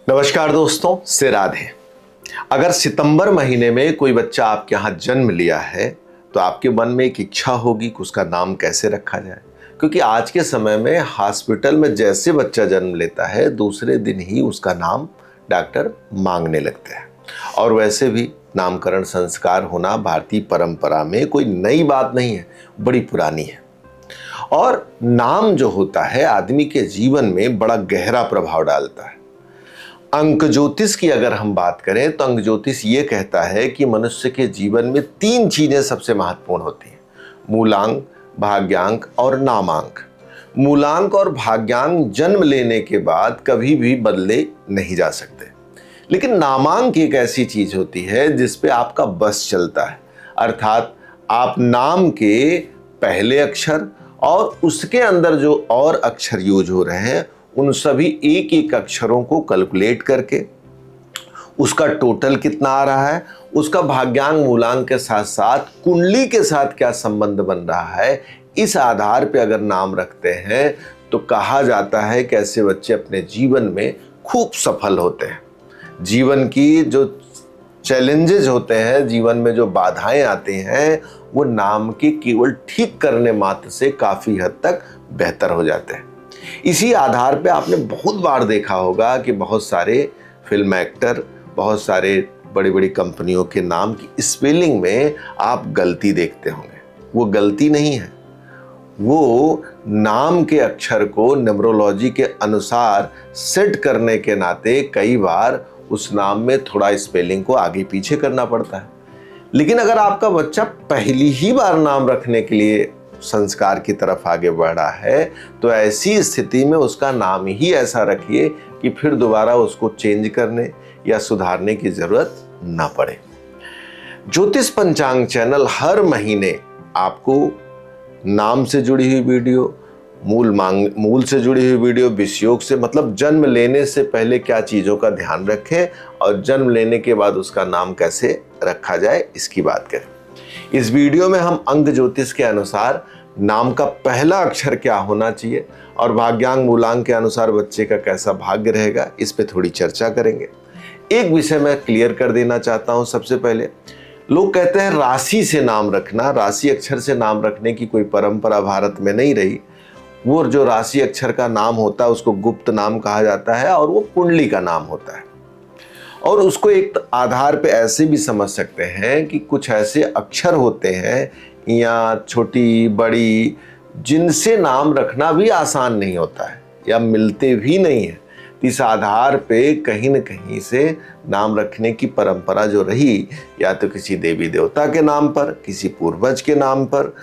नमस्कार दोस्तों, से राधे। अगर सितंबर महीने में कोई बच्चा आपके यहाँ जन्म लिया है तो आपके मन में एक इच्छा होगी कि उसका नाम कैसे रखा जाए, क्योंकि आज के समय में हॉस्पिटल में जैसे बच्चा जन्म लेता है दूसरे दिन ही उसका नाम डॉक्टर मांगने लगते हैं। और वैसे भी नामकरण संस्कार होना भारतीय परंपरा में कोई नई बात नहीं है, बड़ी पुरानी है। और नाम जो होता है आदमी के जीवन में बड़ा गहरा प्रभाव डालता है। अंक ज्योतिष की अगर हम बात करें तो अंक ज्योतिष ये कहता है कि मनुष्य के जीवन में 3 चीजें सबसे महत्वपूर्ण होती हैं: मूलांक, भाग्यांक और नामांक। मूलांक और भाग्यांक जन्म लेने के बाद कभी भी बदले नहीं जा सकते, लेकिन नामांक एक ऐसी चीज होती है जिस पे आपका बस चलता है। अर्थात आप नाम के पहले अक्षर और उसके अंदर जो और अक्षर यूज हो रहे हैं उन सभी एक एक अक्षरों को कैलकुलेट करके उसका टोटल कितना आ रहा है, उसका भाग्यांक मूलांक के साथ साथ कुंडली के साथ क्या संबंध बन रहा है, इस आधार पे अगर नाम रखते हैं तो कहा जाता है कि ऐसे बच्चे अपने जीवन में खूब सफल होते हैं। जीवन की जो चैलेंजेस होते हैं, जीवन में जो बाधाएं आती हैं, वो नाम के केवल ठीक करने मात्र से काफी हद तक बेहतर हो जाते हैं। इसी आधार पे आपने बहुत बार देखा होगा कि बहुत सारे फिल्म एक्टर, बहुत सारे बड़ी बड़ी कंपनियों के नाम की स्पेलिंग में आप गलती देखते होंगे। वो गलती नहीं है, वो नाम के अक्षर को न्यूमरोलॉजी के अनुसार सेट करने के नाते कई बार उस नाम में थोड़ा स्पेलिंग को आगे पीछे करना पड़ता है। लेकिन अगर आपका बच्चा पहली ही बार नाम रखने के लिए संस्कार की तरफ आगे बढ़ा है तो ऐसी स्थिति में उसका नाम ही ऐसा रखिए कि फिर दोबारा उसको चेंज करने या सुधारने की जरूरत ना पड़े। ज्योतिष पंचांग चैनल हर महीने आपको नाम से जुड़ी हुई वीडियो, मूल से जुड़ी हुई वीडियो, विषयोग से मतलब जन्म लेने से पहले क्या चीजों का ध्यान रखें और जन्म लेने के बाद उसका नाम कैसे रखा जाए इसकी बात करें। इस वीडियो में हम अंक ज्योतिष के अनुसार नाम का पहला अक्षर क्या होना चाहिए और भाग्यांक मूलांक के अनुसार बच्चे का कैसा भाग्य रहेगा, इस पे थोड़ी चर्चा करेंगे। एक विषय मैं क्लियर कर देना चाहता हूं। सबसे पहले लोग कहते हैं राशि से नाम रखना, राशि अक्षर से नाम रखने की कोई परंपरा भारत में नहीं रही। वो जो राशि अक्षर का नाम होता है उसको गुप्त नाम कहा जाता है और वो कुंडली का नाम होता है। और उसको एक आधार पे ऐसे भी समझ सकते हैं कि कुछ ऐसे अक्षर होते हैं या छोटी बड़ी जिनसे नाम रखना भी आसान नहीं होता है या मिलते भी नहीं है। इस आधार पे कहीं न कहीं से नाम रखने की परंपरा जो रही, या तो किसी देवी देवता के नाम पर, किसी पूर्वज के नाम पर,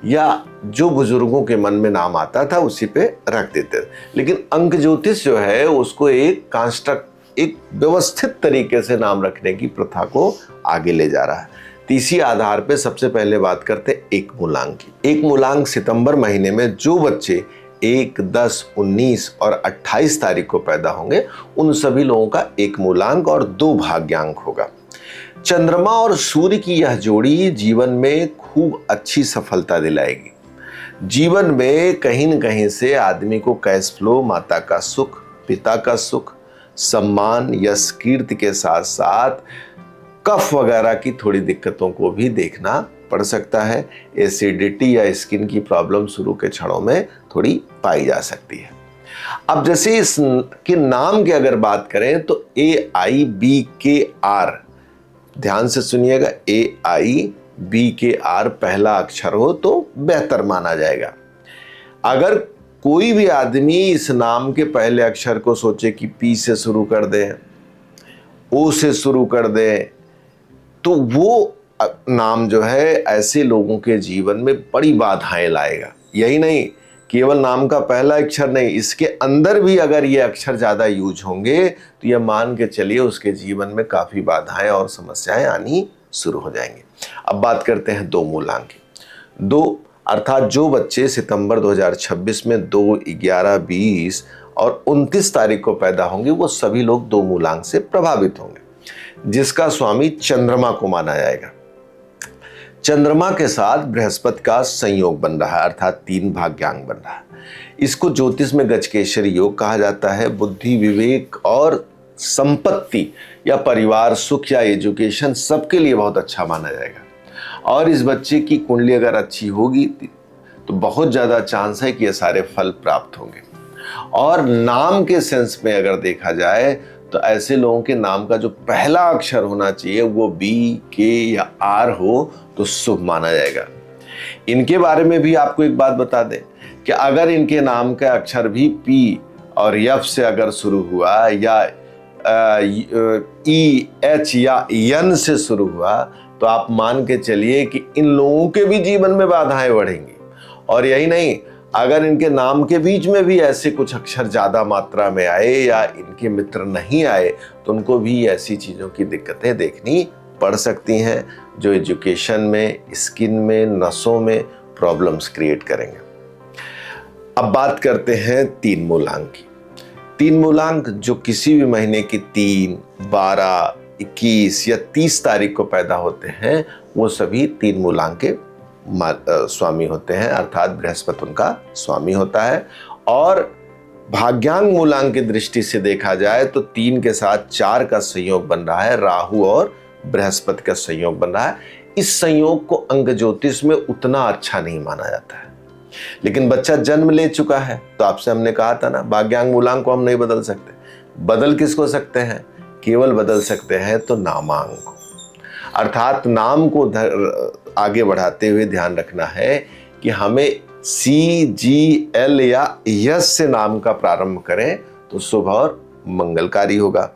या जो बुजुर्गों के मन में नाम आता था उसी पे रख देते थे। लेकिन अंक ज्योतिष जो है उसको एक व्यवस्थित तरीके से नाम रखने की प्रथा को आगे ले जा रहा है। तीसरी आधार पे सबसे पहले बात करते हैं एक मूलांक की। एक मूलांक सितंबर महीने में जो बच्चे 1, 10, 19 और 28 तारीख को पैदा होंगे उन सभी लोगों का एक मूलांक और 2 भाग्यांक होगा। चंद्रमा और सूर्य की यह जोड़ी जीवन में खूब अच्छी सफलता दिलाएगी। जीवन में कहीं न कहीं से आदमी को कैश फ्लो, माता का सुख, पिता का सुख, सम्मान, यश, कीर्ति के साथ साथ कफ वगैरह की थोड़ी दिक्कतों को भी देखना पड़ सकता है। एसिडिटी या स्किन की प्रॉब्लम शुरू के क्षणों में थोड़ी पाई जा सकती है। अब जैसे इसके नाम की अगर बात करें तो AIBKR, ध्यान से सुनिएगा, AIBKR पहला अक्षर हो तो बेहतर माना जाएगा। अगर कोई भी आदमी इस नाम के पहले अक्षर को सोचे कि P से शुरू कर दे, O से शुरू कर दे, तो वो नाम जो है ऐसे लोगों के जीवन में बड़ी बाधाएं लाएगा। यही नहीं, केवल नाम का पहला अक्षर नहीं, इसके अंदर भी अगर ये अक्षर ज़्यादा यूज होंगे तो ये मान के चलिए उसके जीवन में काफ़ी बाधाएं और समस्याएं आनी शुरू हो जाएंगी। अब बात करते हैं 2 मूलांक की। 2 अर्थात जो बच्चे सितंबर 2026 में 2, 11, 20 और 29 तारीख को पैदा होंगे वो सभी लोग 2 मूलांक से प्रभावित होंगे, जिसका स्वामी चंद्रमा को माना जाएगा। चंद्रमा के साथ बृहस्पति का संयोग बन रहा है, अर्थात 3 भाग्यांक बन रहा है। इसको ज्योतिष में गजकेसरी योग कहा जाता है। बुद्धि, विवेक और संपत्ति या परिवार सुख या एजुकेशन सबके लिए बहुत अच्छा माना जाएगा। और इस बच्चे की कुंडली अगर अच्छी होगी तो बहुत ज़्यादा चांस है कि ये सारे फल प्राप्त होंगे। और नाम के सेंस में अगर देखा जाए तो ऐसे लोगों के नाम का जो पहला अक्षर होना चाहिए वो बी, के या आर हो तो शुभ माना जाएगा। इनके बारे में भी आपको एक बात बता दें कि अगर इनके नाम का अक्षर भी पी और एफ से अगर शुरू हुआ या ई, एच या यन से शुरू हुआ तो आप मान के चलिए कि इन लोगों के भी जीवन में बाधाएं बढ़ेंगी। और यही नहीं, अगर इनके नाम के बीच में भी ऐसे कुछ अक्षर ज़्यादा मात्रा में आए या इनके मित्र नहीं आए तो उनको भी ऐसी चीज़ों की दिक्कतें देखनी पड़ सकती हैं जो एजुकेशन में, स्किन में, नसों में प्रॉब्लम्स क्रिएट करेंगे। अब बात करते हैं 3 मूलांक की। 3 मूलांक जो किसी भी महीने की 3, 12, 21 या 30 तारीख को पैदा होते हैं वो सभी 3 मूलांक के स्वामी होते हैं, अर्थात बृहस्पति उनका स्वामी होता है। और भाग्यांग मूलांक की दृष्टि से देखा जाए तो 3 के साथ 4 का संयोग बन रहा है, राहु और बृहस्पति का संयोग बन रहा है। इस संयोग को अंक ज्योतिष में उतना अच्छा नहीं माना जाता है, लेकिन बच्चा जन्म ले चुका है तो आपसे हमने कहा था ना, भाग्यांग मूलांक को हम नहीं बदल सकते। बदल किसको सकते हैं? केवल बदल सकते हैं तो नामांक को, अर्थात नाम को आगे बढ़ाते हुए ध्यान रखना है कि हमें सी, जी, एल या यस से नाम का प्रारंभ करें तो शुभ और मंगलकारी होगा।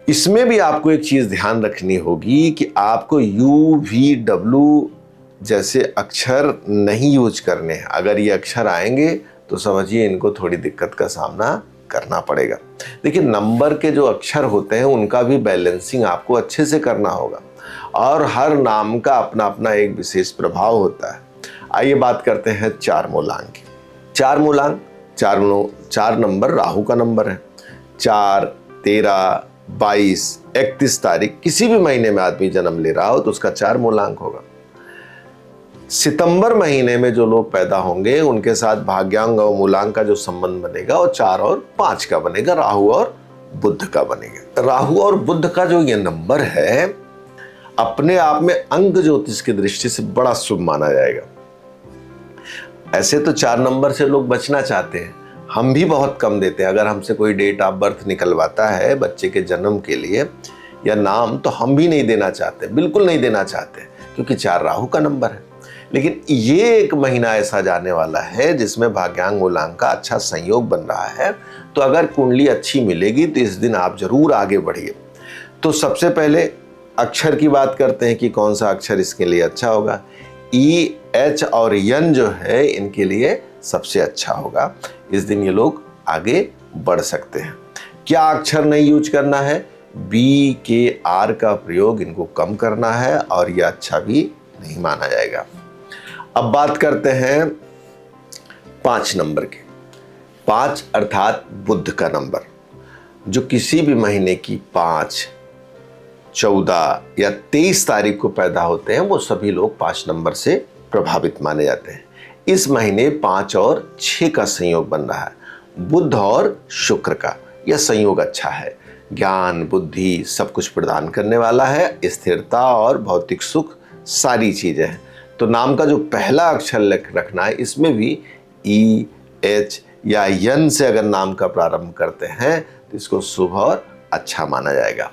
इसमें भी आपको एक चीज ध्यान रखनी होगी कि आपको यू, वी, डब्ल्यू जैसे अक्षर नहीं यूज करने हैं। अगर ये अक्षर आएंगे तो समझिए इनको थोड़ी दिक्कत का सामना करना पड़ेगा। देखिए, नंबर के जो अक्षर होते हैं उनका भी बैलेंसिंग आपको अच्छे से करना होगा और हर नाम का अपना अपना एक विशेष प्रभाव होता है। आइए बात करते हैं 4 मूलांक की। 4 मूलांक, 4 नंबर राहु का नंबर है। 4, 13, 22, 31 तारीख किसी भी महीने में आदमी जन्म ले रहा हो तो उसका 4 मूलांक होगा। सितंबर महीने में जो लोग पैदा होंगे उनके साथ भाग्यांग और मूलांक का जो संबंध बनेगा वो 4 और 5 का बनेगा, राहु और बुध का बनेगा। राहु और बुध का जो ये नंबर है अपने आप में अंक ज्योतिष की दृष्टि से बड़ा शुभ माना जाएगा। ऐसे तो 4 नंबर से लोग बचना चाहते हैं, हम भी बहुत कम देते हैं। अगर हमसे कोई डेट ऑफ बर्थ निकलवाता है बच्चे के जन्म के लिए या नाम, तो हम भी नहीं देना चाहते, बिल्कुल नहीं देना चाहते, क्योंकि 4 राहु का नंबर है। लेकिन ये एक महीना ऐसा जाने वाला है जिसमें भाग्यांग मूलांक का अच्छा संयोग बन रहा है, तो अगर कुंडली अच्छी मिलेगी तो इस दिन आप जरूर आगे बढ़िए। तो सबसे पहले अक्षर की बात करते हैं कि कौन सा अक्षर इसके लिए अच्छा होगा। ई, एच और यन जो है इनके लिए सबसे अच्छा होगा। इस दिन ये लोग आगे बढ़ सकते हैं। क्या अक्षर नहीं यूज करना है? बी, के, आर का प्रयोग इनको कम करना है और यह अच्छा भी नहीं माना जाएगा। अब बात करते हैं 5 नंबर के। 5 अर्थात बुध का नंबर, जो किसी भी महीने की 5, 14 या 23 तारीख को पैदा होते हैं वो सभी लोग 5 नंबर से प्रभावित माने जाते हैं। इस महीने 5 और 6 का संयोग बन रहा है, बुध और शुक्र का। यह संयोग अच्छा है, ज्ञान, बुद्धि सब कुछ प्रदान करने वाला है, स्थिरता और भौतिक सुख सारी चीजें हैं। तो नाम का जो पहला अक्षर रखना है इसमें भी ई, एच या यन से अगर नाम का प्रारंभ करते हैं तो इसको शुभ और अच्छा माना जाएगा।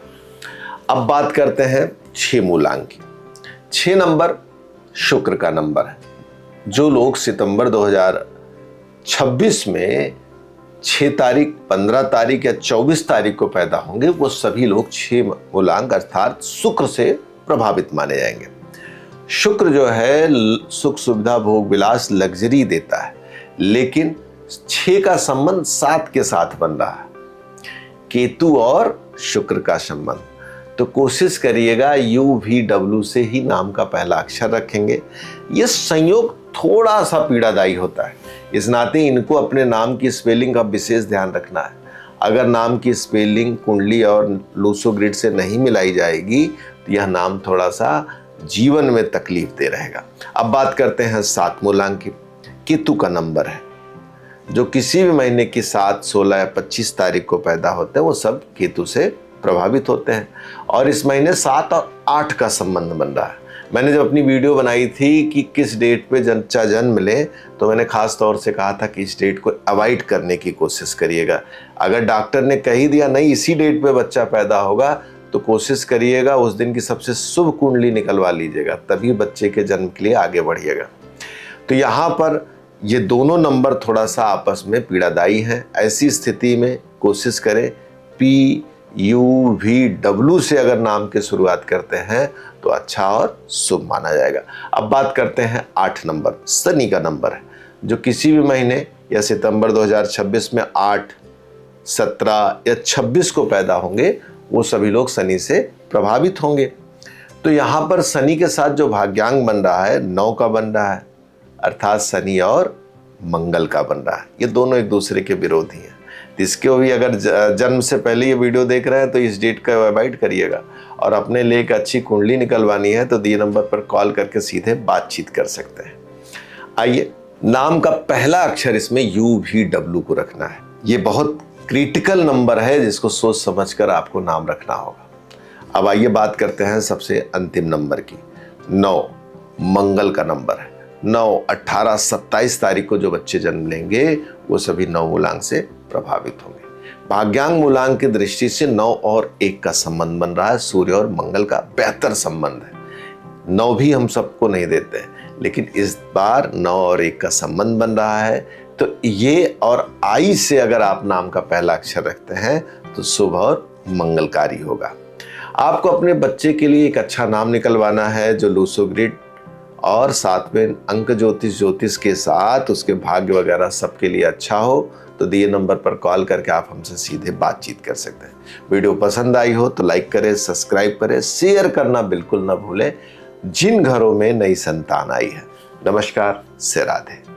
अब बात करते हैं 6 मूलांक की। 6 नंबर शुक्र का नंबर है। जो लोग सितंबर 2026 में 6 तारीख, 15 तारीख या 24 तारीख को पैदा होंगे वो सभी लोग 6 मूलांक अर्थात शुक्र से प्रभावित माने जाएंगे। शुक्र जो है सुख, सुविधा, भोग विलास, लग्जरी देता है, लेकिन 6 का संबंध 7 के साथ बन रहा है, केतु और शुक्र का संबंध। तो कोशिश करिएगा यू, वी, डब्ल्यू से ही नाम का पहला अक्षर रखेंगे। यह संयोग थोड़ा सा पीड़ादायी होता है, इस नाते इनको अपने नाम की स्पेलिंग का विशेष ध्यान रखना है। अगर नाम की स्पेलिंग कुंडली और लूसो ग्रिड से नहीं मिलाई जाएगी तो यह नाम थोड़ा सा जीवन में तकलीफ दे रहेगा। अब बात करते हैं 7 मूलांक की। केतु का नंबर है। जो किसी भी महीने की 7, 16 या 25 तारीख को पैदा होते हैं वो सब केतु से प्रभावित होते हैं। और इस महीने 7 और 8 का संबंध बन रहा है। मैंने जब अपनी वीडियो बनाई थी कि किस डेट पे बच्चा जन्म ले, तो मैंने खास तौर से कहा था कि इस डेट को अवॉइड करने की कोशिश करिएगा। अगर डॉक्टर ने कह ही दिया नहीं इसी डेट पे बच्चा पैदा होगा, तो कोशिश करिएगा उस दिन की सबसे शुभ कुंडली निकलवा लीजिएगा, तभी बच्चे के जन्म के लिए आगे बढ़िएगा। तो यहाँ पर ये दोनों नंबर थोड़ा सा आपस में पीड़ादायी हैं। ऐसी स्थिति में कोशिश करें PUVW से अगर नाम की शुरुआत करते हैं तो अच्छा और शुभ माना जाएगा। अब बात करते हैं 8 नंबर, शनि का नंबर है, जो किसी भी महीने या सितंबर 2026 में 8, 17 या 26 को पैदा होंगे वो सभी लोग शनि से प्रभावित होंगे। तो यहाँ पर शनि के साथ जो भाग्यांग बन रहा है 9 का बन रहा है, अर्थात शनि और मंगल का बन रहा है। ये दोनों एक दूसरे के विरोधी हैं। इसके भी अगर जन्म से पहले ये वीडियो देख रहे हैं तो इस डेट का अवॉइड करिएगा। और अपने लिए एक अच्छी कुंडली निकलवानी है तो दिए नंबर पर कॉल करके सीधे बातचीत कर सकते हैं। आइए, नाम का पहला अक्षर इसमें UVW को रखना है। ये बहुत क्रिटिकल नंबर है जिसको सोच समझकर आपको नाम रखना होगा। अब आइए बात करते हैं सबसे अंतिम नंबर की। 9 मंगल का नंबर है। 9, 18, 27 तारीख को जो बच्चे जन्म लेंगे वो सभी 9 मूलांक से प्रभावित होंगे। भाग्यांग मूलांक की दृष्टि से 9 और 1 का संबंध बन रहा है। सूर्य और मंगल का बेहतर संबंध है। 9 भी हम सबको नहीं देते हैं, लेकिन इस बार 9 और 1 का संबंध बन रहा है। तो ये और आई से अगर आप नाम का पहला अक्षर रखते हैं तो शुभ और मंगलकारी होगा। आपको अपने बच्चे के लिए एक अच्छा नाम निकलवाना है जो लूसो ग्रिड और साथ में अंक ज्योतिष के साथ उसके भाग्य वगैरह सबके लिए अच्छा हो। तो दिए नंबर पर कॉल करके आप हमसे सीधे बातचीत कर सकते हैं। वीडियो पसंद आई हो तो लाइक करें, सब्सक्राइब करें, शेयर करना बिल्कुल ना भूलें जिन घरों में नई संतान आई है। नमस्कार, से राधे।